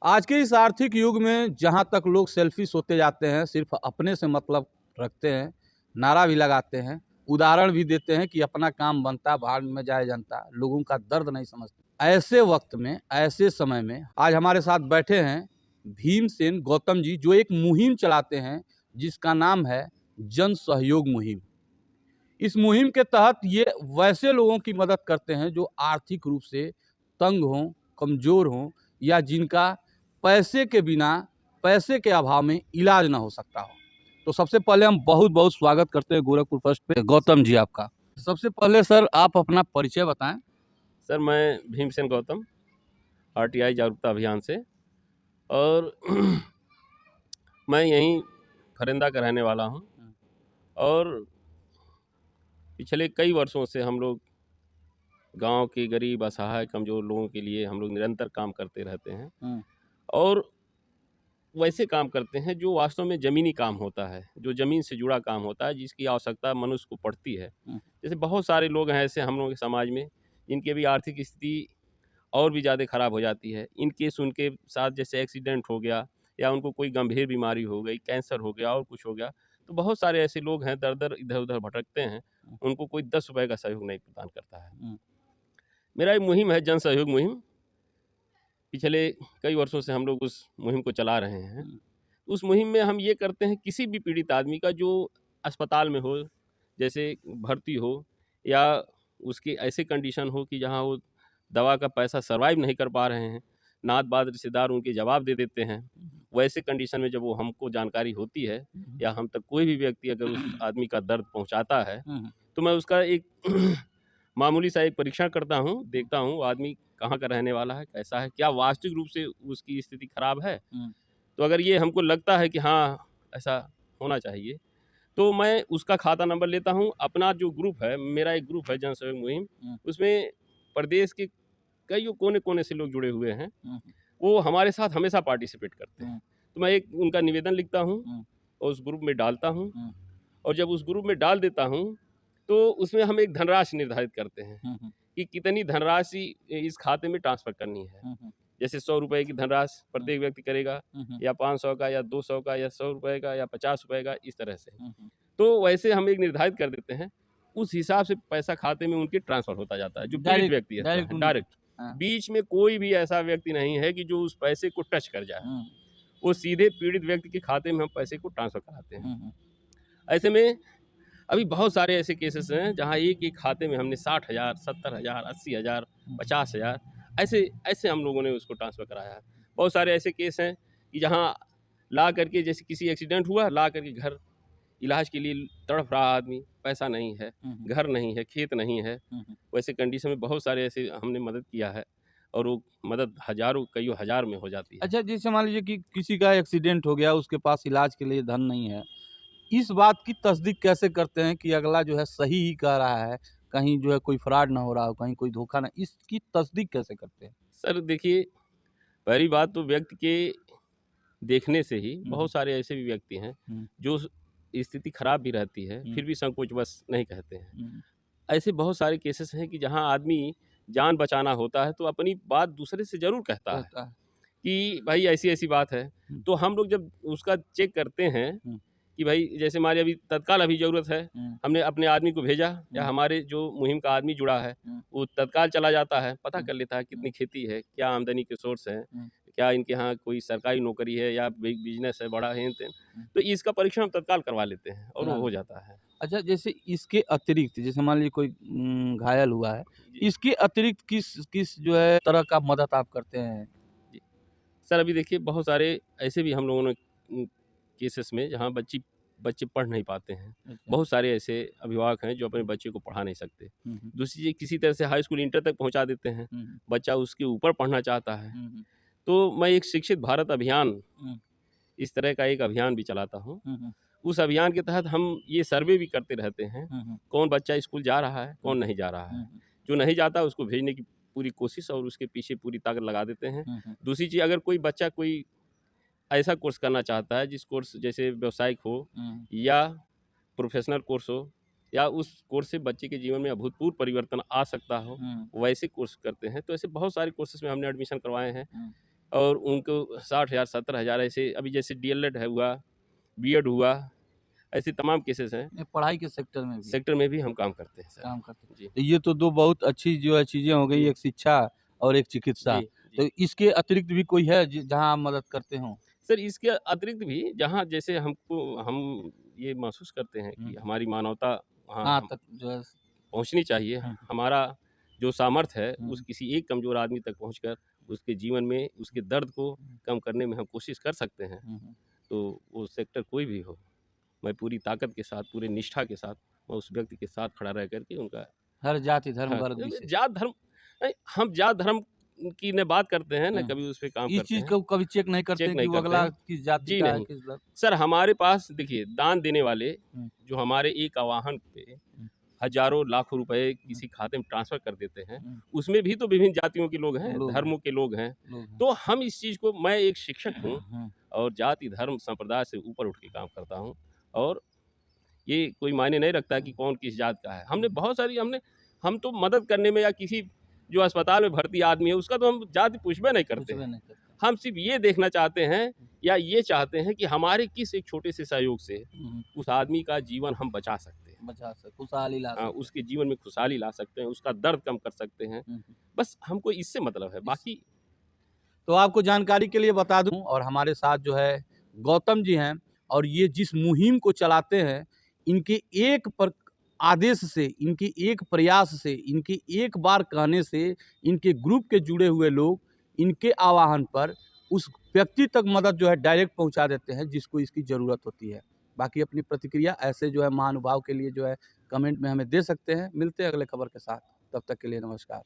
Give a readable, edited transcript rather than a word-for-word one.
आज के इस आर्थिक युग में जहाँ तक लोग सेल्फिश होते जाते हैं, सिर्फ अपने से मतलब रखते हैं, नारा भी लगाते हैं, उदाहरण भी देते हैं कि अपना काम बनता, भाड़ में जाए जनता, लोगों का दर्द नहीं समझते। ऐसे वक्त में, ऐसे समय में आज हमारे साथ बैठे हैं भीमसेन गौतम जी, जो एक मुहिम चलाते हैं जिसका नाम है जन सहयोग मुहिम। इस मुहिम के तहत ये वैसे लोगों की मदद करते हैं जो आर्थिक रूप से तंग हों, कमज़ोर हों या जिनका पैसे के बिना, पैसे के अभाव में इलाज ना हो सकता हो। तो सबसे पहले हम बहुत बहुत स्वागत करते हैं गोरखपुर फर्स्ट पे गौतम जी आपका। सबसे पहले सर आप अपना परिचय बताएं। सर मैं भीमसेन गौतम आरटीआई जागरूकता अभियान से और मैं यहीं फरिंदा का रहने वाला हूं और पिछले कई वर्षों से हम लोग गांव के गरीब असहाय कमज़ोर लोगों के लिए हम लोग निरंतर काम करते रहते हैं और वैसे काम करते हैं जो वास्तव में ज़मीनी काम होता है, जो ज़मीन से जुड़ा काम होता है, जिसकी आवश्यकता मनुष्य को पड़ती है। जैसे बहुत सारे लोग हैं ऐसे हम लोगों के समाज में जिनकी भी आर्थिक स्थिति और भी ज़्यादा ख़राब हो जाती है। इन केस उनके साथ जैसे एक्सीडेंट हो गया या उनको कोई गंभीर बीमारी हो गई, कैंसर हो गया और कुछ हो गया, तो बहुत सारे ऐसे लोग हैं दर-दर इधर-उधर भटकते हैं, उनको कोई 10 रुपए का सहयोग नहीं प्रदान करता है। मेरा एक मुहिम है जन सहयोग मुहिम, पिछले कई वर्षों से हम लोग उस मुहिम को चला रहे हैं। उस मुहिम में हम ये करते हैं किसी भी पीड़ित आदमी का जो अस्पताल में हो, जैसे भर्ती हो या उसकी ऐसे कंडीशन हो कि जहाँ वो दवा का पैसा सर्वाइव नहीं कर पा रहे हैं, नात बाद रिश्तेदार उनके जवाब दे देते हैं, वैसे कंडीशन में जब वो हमको जानकारी होती है या हम तक कोई भी व्यक्ति अगर उस आदमी का दर्द पहुंचाता है तो मैं उसका एक मामूली सा एक परीक्षण करता हूं, देखता हूं आदमी कहाँ का रहने वाला है, कैसा है, क्या वास्तविक रूप से उसकी स्थिति खराब है। तो अगर ये हमको लगता है कि हाँ ऐसा होना चाहिए तो मैं उसका खाता नंबर लेता हूँ। अपना जो ग्रुप है, मेरा एक ग्रुप है जन सहयोग मुहिम, उसमें प्रदेश के कई कोने-कोने से लोग जुड़े हुए हैं, वो हमारे साथ हमेशा पार्टिसिपेट करते हैं। तो मैं एक उनका निवेदन लिखता हूँ और उस ग्रुप में डालता हूँ और जब उस ग्रुप में डाल देता हूँ तो उसमें हम एक धनराशि निर्धारित करते हैं कि कितनी धनराशि इस खाते में ट्रांसफ़र करनी है। जैसे 100 रुपए की धनराशि प्रत्येक व्यक्ति करेगा या 500 का या 200 का या 100 रुपए का या 50 रुपए का, इस तरह से। तो वैसे हम एक निर्धारित कर देते हैं, उस हिसाब से पैसा खाते में उनके ट्रांसफ़र होता जाता है, जो पीड़ित व्यक्ति है डायरेक्ट। बीच में कोई भी ऐसा व्यक्ति नहीं है कि जो उस पैसे को टच कर जाए, वो सीधे पीड़ित व्यक्ति के खाते में हम पैसे को ट्रांसफ़र कराते हैं। ऐसे में अभी बहुत सारे ऐसे केसेस हैं जहाँ एक-एक खाते में हमने 60,000, 70,000, 80,000, 50,000 ऐसे हम लोगों ने उसको ट्रांसफ़र कराया है। बहुत सारे ऐसे केस हैं कि जहाँ ला करके जैसे किसी एक्सीडेंट हुआ, ला करके घर इलाज के लिए तड़प रहा आदमी, पैसा नहीं है, घर नहीं है, खेत नहीं है, वैसे कंडीशन में बहुत सारे ऐसे हमने मदद किया है और वो मदद हज़ारों कईयों हज़ार में हो जाती है। अच्छा, जैसे मान लीजिए कि किसी का एक्सीडेंट हो गया, उसके पास इलाज के लिए धन नहीं है, इस बात की तस्दीक कैसे करते हैं कि अगला जो है सही ही कह रहा है, कहीं जो है कोई फ्रॉड ना हो रहा हो, कहीं कोई धोखा ना, इसकी तस्दीक कैसे करते हैं? सर देखिए, पहली बात तो व्यक्ति के देखने से ही बहुत सारे ऐसे भी व्यक्ति हैं जो स्थिति खराब भी रहती है, फिर भी संकोचवश नहीं कहते हैं। ऐसे बहुत सारे केसेस हैं कि जहाँ आदमी जान बचाना होता है तो अपनी बात दूसरे से ज़रूर कहता है कि भाई ऐसी-ऐसी बात है। तो हम लोग जब उसका चेक करते हैं कि भाई जैसे हमारी अभी तत्काल अभी ज़रूरत है, हमने अपने आदमी को भेजा या हमारे जो मुहिम का आदमी जुड़ा है, वो तत्काल चला जाता है, पता कर लेता है कितनी खेती है, क्या आमदनी के सोर्स हैं, क्या इनके यहाँ कोई सरकारी नौकरी है या बिज़नेस है बड़ा हेन-तेन, तो इसका परीक्षण हम तत्काल करवा लेते हैं और वो हो जाता है। अच्छा, जैसे इसके अतिरिक्त जैसे मान लीजिए कोई घायल हुआ है, इसके अतिरिक्त किस जो है तरह का मदद आप करते हैं? जी। सर अभी देखिए बहुत सारे ऐसे भी हम लोगों ने केसेस में जहाँ बच्चे पढ़ नहीं पाते हैं। बहुत सारे ऐसे अभिभावक हैं जो अपने बच्चे को पढ़ा नहीं सकते। दूसरी चीज़ किसी तरह से हाई स्कूल इंटर तक पहुँचा देते हैं, बच्चा उसके ऊपर पढ़ना चाहता है। तो मैं एक शिक्षित भारत अभियान इस तरह का एक अभियान भी चलाता हूँ। उस अभियान के तहत हम ये सर्वे भी करते रहते हैं, कौन बच्चा स्कूल जा रहा है, कौन नहीं जा रहा है। जो नहीं जाता उसको भेजने की पूरी कोशिश और उसके पीछे पूरी ताकत लगा देते हैं। दूसरी चीज़ अगर कोई बच्चा कोई ऐसा कोर्स करना चाहता है जिस कोर्स जैसे व्यावसायिक हो या प्रोफेशनल कोर्स हो या उस कोर्स से बच्चे के जीवन में अभूतपूर्व परिवर्तन आ सकता हो, वैसे कोर्स करते हैं। तो ऐसे बहुत सारे कोर्सेज़ में हमने एडमिशन करवाए हैं और उनको 60,000 70,000 ऐसे अभी जैसे डीएलएड है हुआ, बीएड हुआ, ऐसे तमाम केसेस हैं। ये पढ़ाई के सेक्टर में भी हम काम करते हैं सर। काम करते हैं। जी। तो ये तो 2 बहुत अच्छी जो है चीज़ें हो गई, जी। एक शिक्षा और एक चिकित्सा। जी, तो जी। इसके अतिरिक्त भी कोई है जहाँ आप मदद करते हों? सर इसके अतिरिक्त भी जहाँ जैसे हम ये महसूस करते हैं कि हमारी मानवता वहाँ हाँ, हम तक जो है पहुँचनी चाहिए। हुँ, हमारा जो सामर्थ्य है हुँ। उस किसी एक कमज़ोर आदमी तक पहुँचकर उसके जीवन में उसके दर्द को कम करने में हम कोशिश कर सकते हैं। हुँ, हुँ। तो वो सेक्टर कोई भी हो, मैं पूरी ताकत के साथ, पूरे निष्ठा के साथ मैं उस व्यक्ति के साथ खड़ा रह कर के उनका हर जाति, धर्म, हाँ, वर्ग विशेष। जात धर्म नहीं, हम जात धर्म की न बात करते हैं, न हुँ। कभी उस पे काम इस करते चीज़ हैं, को कभी चेक नहीं करते चेक कि नहीं वो करते अगला हैं। किस जाति जी का है, नहीं। किस धर्म। सर हमारे पास देखिए दान देने वाले हुँ। जो हमारे एक आह्वान पे हज़ारों लाखों रुपए किसी खाते में ट्रांसफ़र कर देते हैं, हुँ। उसमें भी तो विभिन्न जातियों के लोग हैं, लोग हैं। धर्मों के लोग हैं। लोग हैं। तो हम इस चीज़ को मैं एक शिक्षक हूँ हुँ। और जाति, धर्म, संप्रदाय से ऊपर उठ के काम करता हूँ और ये कोई मायने नहीं रखता कि कौन किस जात का है। हम तो मदद करने में या किसी जो अस्पताल में भर्ती आदमी है उसका तो हम जाति पूछबे नहीं करते कुछ भी हैं। नहीं करते। हम सिर्फ़ ये देखना चाहते हैं या ये चाहते हैं कि हमारे किस एक छोटे से सहयोग से हुँ। उस आदमी का जीवन हम बचा सकते हैं। बचा सक खुशहाली ला हाँ, सकें। उसके जीवन में खुशहाली ला सकते हैं, उसका दर्द कम कर सकते हैं। हुँ। बस हमको इससे मतलब है, बाकी तो आपको जानकारी के लिए बता दूं और हमारे साथ जो है गौतम जी हैं और ये जिस मुहिम को चलाते हैं इनके एक पर आदेश से, इनके एक प्रयास से, इनके एक बार कहने से इनके ग्रुप के जुड़े हुए लोग इनके आह्वान पर उस व्यक्ति तक मदद जो है डायरेक्ट पहुंचा देते हैं जिसको इसकी ज़रूरत होती है। बाकी अपनी प्रतिक्रिया ऐसे जो है महानुभाव के लिए जो है कमेंट में हमें दे सकते हैं। मिलते हैं अगले खबर के साथ, तब तक के लिए नमस्कार।